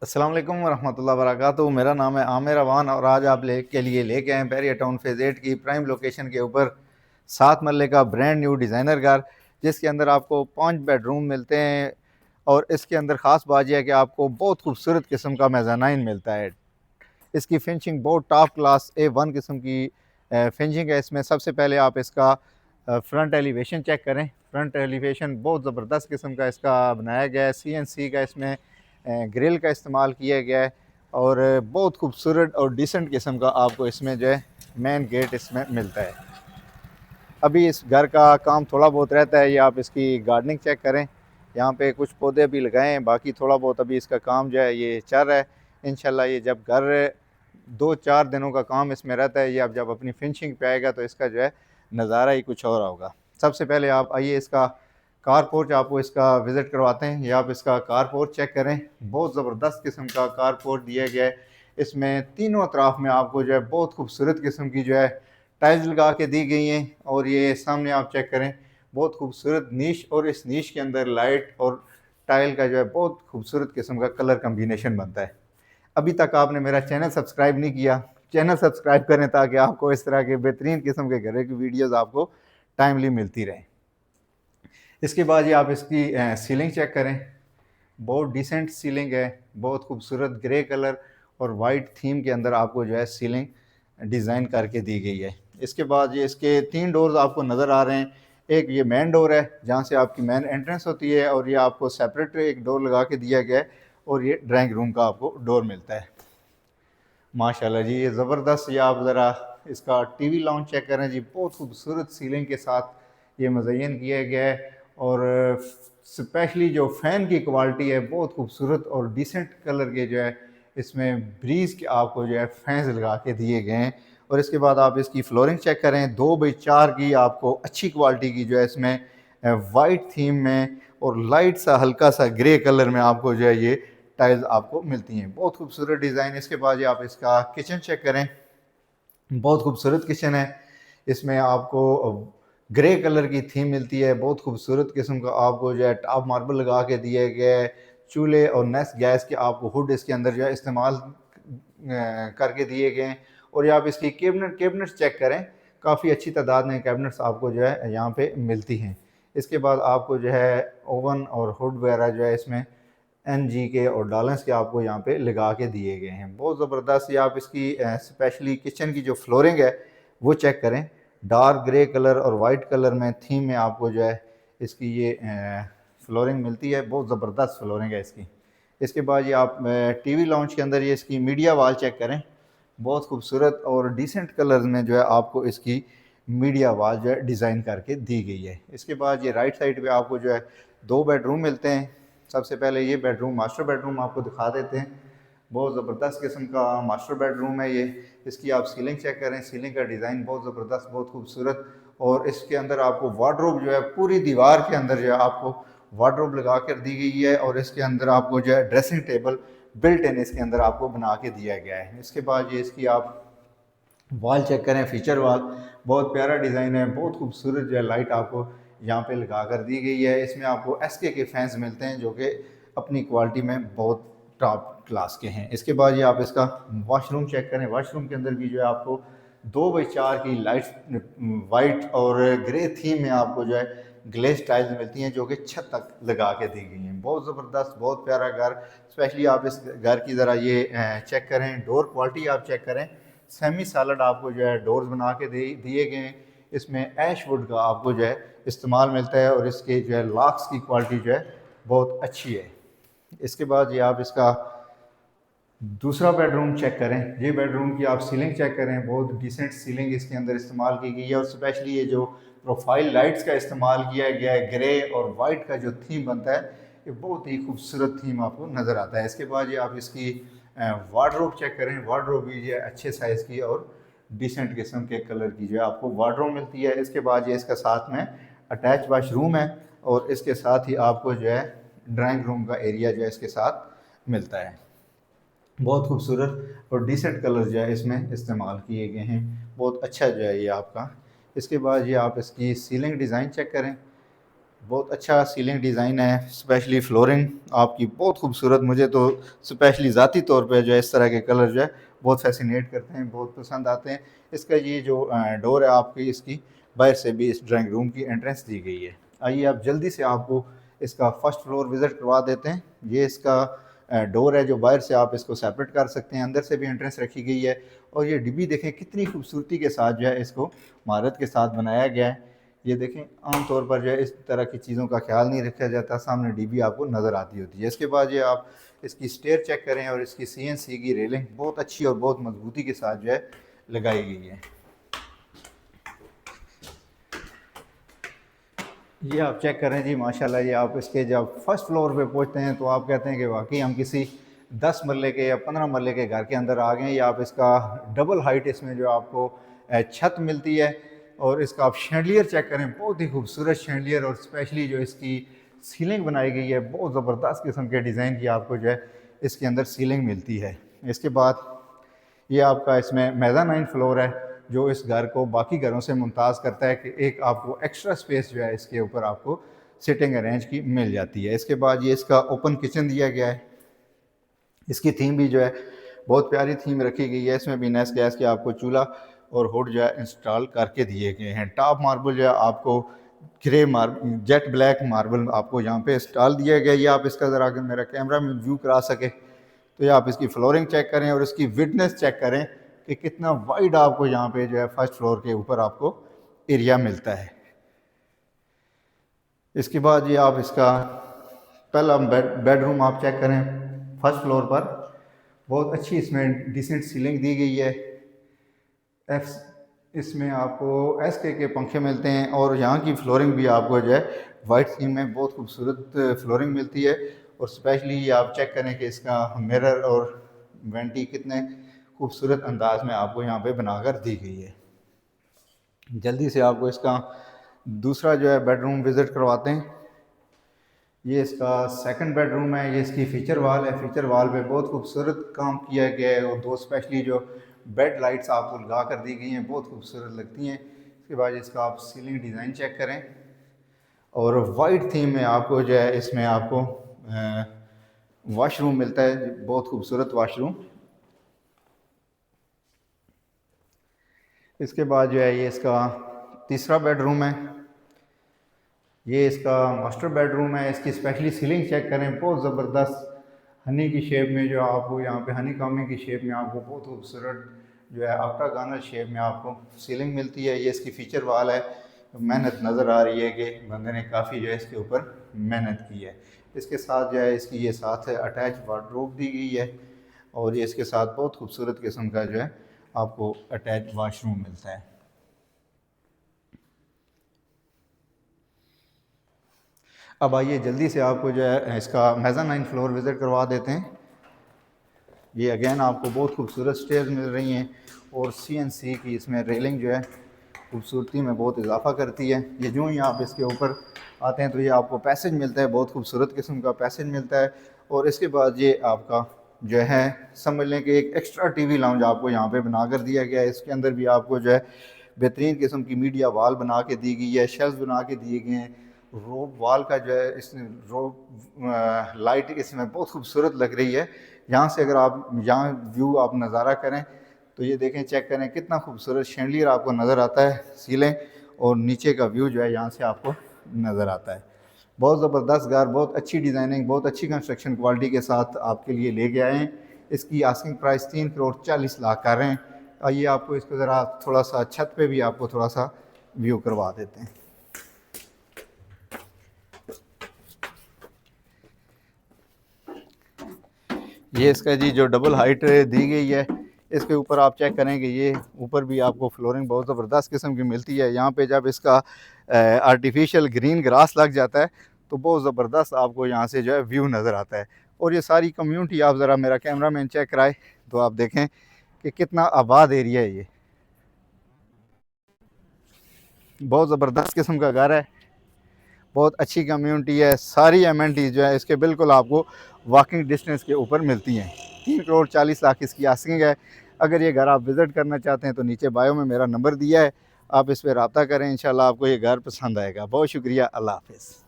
अस्सलाम वालेकुम वरहमतुल्लाहि वबरकातुहू। मेरा नाम है आमिर अवान और आज आप के लिए लेके आए बैरिया टाउन फेज़ 8 की प्राइम लोकेशन के ऊपर 7 मरले का ब्रांड न्यू डिज़ाइनर घर, जिसके अंदर आपको 5 बेडरूम मिलते हैं। और इसके अंदर ख़ास बात यह है कि आपको बहुत खूबसूरत किस्म का मेज़ानाइन मिलता है। इसकी फिनिशिंग बहुत टॉप क्लास A1 किस्म की फिनिशिंग है। इसमें सबसे पहले आप इसका फ्रंट एलिवेशन चेक करें। फ्रंट एलिवेशन बहुत ज़बरदस्त किस्म का इसका बनाया गया है। CNC का इसमें ग्रिल का इस्तेमाल किया गया है और बहुत खूबसूरत और डिसेंट किस्म का आपको इसमें जो है मेन गेट इसमें मिलता है। अभी इस घर का काम थोड़ा बहुत रहता है, ये आप इसकी गार्डनिंग चेक करें। यहाँ पे कुछ पौधे भी लगाए हैं, बाकी थोड़ा बहुत अभी इसका काम जो है ये चल रहा है। इंशाल्लाह ये जब घर 2-4 दिनों का काम इसमें रहता है, ये अब जब अपनी फिनिशिंग पे आएगा तो इसका जो है नज़ारा ही कुछ और होगा। सबसे पहले आप आइए इसका कार पोर्च आपको इसका विज़िट करवाते हैं। ये आप इसका कार पोर्च चेक करें। बहुत ज़बरदस्त किस्म का कार पोर्च दिया गया है। इसमें तीनों अतराफ़ में आपको जो है बहुत खूबसूरत किस्म की जो है टाइल्स लगा के दी गई हैं। और ये सामने आप चेक करें, बहुत खूबसूरत नीश, और इस नीश के अंदर लाइट और टाइल का जो है बहुत खूबसूरत किस्म का कलर कम्बिनेशन बनता है। अभी तक आपने मेरा चैनल सब्सक्राइब नहीं किया, चैनल सब्सक्राइब करें ताकि आपको इस तरह के बेहतरीन किस्म के घर की वीडियोस आपको टाइमली मिलती रहें। इसके बाद ये आप इसकी सीलिंग चेक करें। बहुत डिसेंट सीलिंग है, बहुत खूबसूरत ग्रे कलर और वाइट थीम के अंदर आपको जो है सीलिंग डिज़ाइन करके दी गई है। इसके बाद ये इसके 3 डोर्स आपको नज़र आ रहे हैं। एक ये मेन डोर है जहाँ से आपकी मेन एंट्रेंस होती है, और ये आपको सेपरेट एक डोर लगा के दिया गया है, और ये ड्राइंग रूम का आपको डोर मिलता है। माशाल्लाह जी, ये ज़बरदस्त। ये आप ज़रा इसका टीवी लाउंज चेक करें जी, बहुत खूबसूरत सीलिंग के साथ ये मुज़य्यन किया गया है। और स्पेशली जो फ़ैन की क्वालिटी है बहुत खूबसूरत और डिसेंट कलर के जो है इसमें ब्रीज़ के आपको जो है फैंस लगा के दिए गए हैं। और इसके बाद आप इसकी फ्लोरिंग चेक करें, 2x4 की आपको अच्छी क्वालिटी की जो है इसमें वाइट थीम में और लाइट सा हल्का सा ग्रे कलर में आपको जो है ये टाइल्स आपको मिलती हैं। बहुत खूबसूरत डिज़ाइन। इसके बाद ये आप इसका किचन चेक करें। बहुत खूबसूरत किचन है। इसमें आपको ग्रे कलर की थीम मिलती है। बहुत खूबसूरत किस्म का आपको जो है टॉप मार्बल लगा के दिया गया है। चूल्हे और नेस्ट गैस के आपको हुड इसके अंदर जो है इस्तेमाल करके दिए गए हैं। और ये आप इसकी कैबिनेट्स चेक करें, काफ़ी अच्छी तादाद में कैबिनेट्स आपको जो है यहाँ पे मिलती हैं। इसके बाद आपको जो है ओवन और हुड वगैरह जो है इसमें NG के और डॉलर्स के आपको यहाँ पे लगा के दिए गए हैं। बहुत ज़बरदस्त। ये आप इसकी स्पेशली किचन की जो फ्लोरिंग है वो चेक करें। डार्क ग्रे कलर और वाइट कलर में थीम में आपको जो है इसकी ये फ्लोरिंग मिलती है। बहुत ज़बरदस्त फ्लोरिंग है इसकी। इसके बाद ये आप टीवी लाउंज के अंदर ये इसकी मीडिया वाल चेक करें। बहुत खूबसूरत और डिसेंट कलर्स में जो है आपको इसकी मीडिया वाल जो है डिज़ाइन करके दी गई है। इसके बाद ये राइट साइड पे आपको जो है 2 बेडरूम मिलते हैं। सबसे पहले ये बेडरूम मास्टर बेडरूम आपको दिखा देते हैं। बहुत ज़बरदस्त किस्म का मास्टर बेडरूम है ये। इसकी आप सीलिंग चेक करें, सीलिंग का डिज़ाइन बहुत ज़बरदस्त, बहुत खूबसूरत। और इसके अंदर आपको वार्डरोब जो है पूरी दीवार के अंदर जो है आपको वार्डरोब लगा कर दी गई है। और इसके अंदर आपको जो है ड्रेसिंग टेबल बिल्ट इन इसके अंदर आपको बना के दिया गया है। इसके बाद ये इसकी आप वॉल चेक करें, फीचर वॉल बहुत प्यारा डिज़ाइन है। बहुत खूबसूरत जो है लाइट आपको यहाँ पे लगा कर दी गई है। इसमें आपको SK के फैंस मिलते हैं जो कि अपनी क्वालिटी में बहुत टॉप क्लास के हैं। इसके बाद ये आप इसका वॉशरूम चेक करें। वॉशरूम के अंदर भी जो है आपको 2x4 की लाइट वाइट और ग्रे थीम में आपको जो है ग्लेज टाइल्स मिलती हैं जो कि छत तक लगा के दी गई हैं। बहुत ज़बरदस्त, बहुत प्यारा घर। स्पेशली आप इस घर की ज़रा ये चेक करें, डोर क्वालिटी आप चेक करें। सेमी सॉलिड आपको जो है डोर्स बना के दिए गए हैं। इसमें ऐश वुड का आपको जो है इस्तेमाल मिलता है और इसके जो है लॉक्स की क्वालिटी जो है बहुत अच्छी है। इसके बाद ये आप इसका दूसरा बेडरूम चेक करें। ये बेडरूम की आप सीलिंग चेक करें। बहुत डिसेंट सीलिंग इसके अंदर इस्तेमाल की गई है। और स्पेशली ये जो प्रोफाइल लाइट्स का इस्तेमाल किया गया है, ग्रे और वाइट का जो थीम बनता है, ये बहुत ही खूबसूरत थीम आपको नज़र आता है। इसके बाद ये आप इसकी वार्डरोब चेक करें। वार्डरोब भी जो है अच्छे साइज़ की और डिसेंट किस्म के कलर की जो है आपको वार्डरोब मिलती है। इसके बाद ये इसका साथ में अटैच वाशरूम है और इसके साथ ही आपको जो है ड्राइंग रूम का एरिया जो है इसके साथ मिलता है। बहुत खूबसूरत और डिसेंट कलर जो है इसमें इस्तेमाल किए गए हैं। बहुत अच्छा जो है ये आपका। इसके बाद ये आप इसकी सीलिंग डिज़ाइन चेक करें। बहुत अच्छा सीलिंग डिज़ाइन है, स्पेशली फ्लोरिंग आपकी बहुत खूबसूरत। मुझे तो स्पेशली ज़ाती तौर पे जो है इस तरह के कलर जो है बहुत फैसिनेट करते हैं, बहुत पसंद आते हैं। इसका ये जो डोर है आपकी, इसकी बाहर से भी इस ड्राइंग रूम की एंट्रेंस दी गई है। आइए आप जल्दी से आपको इसका फर्स्ट फ्लोर विज़िट करवा देते हैं। ये इसका डोर है जो बाहर से आप इसको सेपरेट कर सकते हैं, अंदर से भी एंट्रेंस रखी गई है। और ये डिब्बी देखें कितनी खूबसूरती के साथ जो है इसको महारत के साथ बनाया गया है। ये देखें, आमतौर पर जो है इस तरह की चीज़ों का ख्याल नहीं रखा जाता, सामने डीबी आपको नज़र आती होती है। इसके बाद ये आप इसकी स्टेयर चेक करें और इसकी CNC की रेलिंग बहुत अच्छी और बहुत मजबूती के साथ जो है लगाई गई है। ये आप चेक करें जी, माशाल्लाह। ये आप इसके जब फर्स्ट फ्लोर पे पहुंचते हैं तो आप कहते हैं कि वाकई हम किसी 10 मरले के या 15 मरले के घर के अंदर आ गए हैं। ये आप इसका डबल हाइट इसमें जो आपको छत मिलती है। और इसका आप शैंडलियर चेक करें, बहुत ही खूबसूरत शैंडलियर। और स्पेशली जो इसकी सीलिंग बनाई गई है, बहुत ज़बरदस्त किस्म के डिज़ाइन की आपको जो है इसके अंदर सीलिंग मिलती है। इसके बाद ये आपका इसमें मेज़ानाइन फ्लोर है जो इस घर को बाकी घरों से मुमताज़ करता है कि एक आपको एक्स्ट्रा स्पेस जो है इसके ऊपर आपको सिटिंग अरेंज की मिल जाती है। इसके बाद ये इसका ओपन किचन दिया गया है। इसकी थीम भी जो है बहुत प्यारी थीम रखी गई है। इसमें भी नेस गैस के आपको चूल्हा और हुड जो है इंस्टॉल करके दिए गए हैं। टॉप मार्बल जो है आपको grey marble, jet black marble आपको यहाँ पे इंस्टॉल दिया गया है। ये आप इसका ज़रा अगर मेरा कैमरा में व्यू करा सके तो ये आप इसकी फ्लोरिंग चेक करें और इसकी विडनेस चेक करें कि कितना वाइड आपको यहाँ पे जो है फर्स्ट फ्लोर के ऊपर आपको एरिया मिलता है। इसके बाद ये आप इसका पहला बेडरूम आप चेक करें फर्स्ट फ्लोर पर। बहुत अच्छी इसमें डिसेंट सीलिंग दी गई है। इसमें आपको SK के पंखे मिलते हैं और यहाँ की फ्लोरिंग भी आपको जो है वाइट थीम में बहुत खूबसूरत फ्लोरिंग मिलती है। और स्पेशली ये आप चेक करें कि इसका मिरर और वेंटी कितने खूबसूरत अंदाज में आपको यहाँ पे बनाकर दी गई है। जल्दी से आपको इसका दूसरा जो है बेडरूम विज़िट करवाते हैं। ये इसका सेकंड बेडरूम है। ये इसकी फ़ीचर वाल है। फ़ीचर वाल पे बहुत खूबसूरत काम किया गया है और दो स्पेशली जो बेड लाइट्स आपको लगा कर दी गई हैं, बहुत खूबसूरत लगती हैं। इसके बाद इसका आप सीलिंग डिज़ाइन चेक करें और वाइट थीम में आपको जो है इसमें आपको वॉशरूम मिलता है, बहुत खूबसूरत वॉशरूम। इसके बाद जो है ये इसका तीसरा बेडरूम है। ये इसका मास्टर बेडरूम है। इसकी स्पेशली सीलिंग चेक करें, बहुत ज़बरदस्त हनी की शेप में जो आपको यहाँ पे हनी कामी की शेप में आपको बहुत खूबसूरत जो है ऑक्टागोनल शेप में आपको सीलिंग मिलती है। ये इसकी फ़ीचर वाल है। मेहनत नज़र आ रही है कि बंदे ने काफ़ी जो है इसके ऊपर मेहनत की है। इसके साथ जो है इसकी ये साथ है अटैच वार्डरोब दी गई है और ये इसके साथ बहुत खूबसूरत किस्म का जो है आपको अटैच वाशरूम मिलता है। अब आइए जल्दी से आपको जो है इसका मेज़ानाइन फ्लोर विज़िट करवा देते हैं। ये अगेन आपको बहुत खूबसूरत स्टेयर्स मिल रही हैं और CNC की इसमें रेलिंग जो है खूबसूरती में बहुत इजाफा करती है। ये जो ही आप इसके ऊपर आते हैं तो ये आपको पैसेज मिलता है, बहुत खूबसूरत किस्म का पैसेज मिलता है। और इसके बाद ये आपका जो है समझ लें कि एक एक्स्ट्रा TV लाउंज आपको यहाँ पे बना कर दिया गया है। इसके अंदर भी आपको जो है बेहतरीन किस्म की मीडिया वाल बना के दी गई है, शेल्फ बना के दिए गए हैं। रोब वाल का जो है इस रोब लाइट इसमें बहुत खूबसूरत लग रही है। यहाँ से अगर आप यहाँ व्यू आप नज़ारा करें तो ये देखें, चेक करें कितना खूबसूरत शैंडलियर आपको नज़र आता है सीलिंग और नीचे का व्यू जो है यहाँ से आपको नज़र आता है। बहुत ज़बरदस्त घर, बहुत अच्छी डिज़ाइनिंग, बहुत अच्छी कंस्ट्रक्शन क्वालिटी के साथ आपके लिए लेके आए हैं। इसकी आस्किंग प्राइस 3,40,00,000 कर रहे हैं। आइए आपको इसको ज़रा थोड़ा सा छत पे भी आपको थोड़ा सा व्यू करवा देते हैं। ये इसका जी जो डबल हाइट दी गई है, इसके ऊपर आप चेक करें कि ये ऊपर भी आपको फ्लोरिंग बहुत ज़बरदस्त किस्म की मिलती है। यहाँ पे जब इसका आर्टिफिशियल ग्रीन ग्रास लग जाता है तो बहुत ज़बरदस्त आपको यहाँ से जो है व्यू नज़र आता है। और ये सारी कम्यूनिटी आप ज़रा मेरा कैमरा मैन चेक कराए तो आप देखें कि कितना आबाद एरिया है। ये बहुत ज़बरदस्त किस्म का घर है, बहुत अच्छी कम्युनिटी है। सारी एमेनिटीज़ जो है इसके बिल्कुल आपको वॉकिंग डिस्टेंस के ऊपर मिलती हैं। 3,40,00,000 इसकी आस्किंग है। अगर ये घर आप विज़िट करना चाहते हैं तो नीचे बायो में मेरा नंबर दिया है, आप इस पर रब्ता करें। इंशाल्लाह आपको ये घर पसंद आएगा। बहुत शुक्रिया, अल्लाह हाफ़िज़।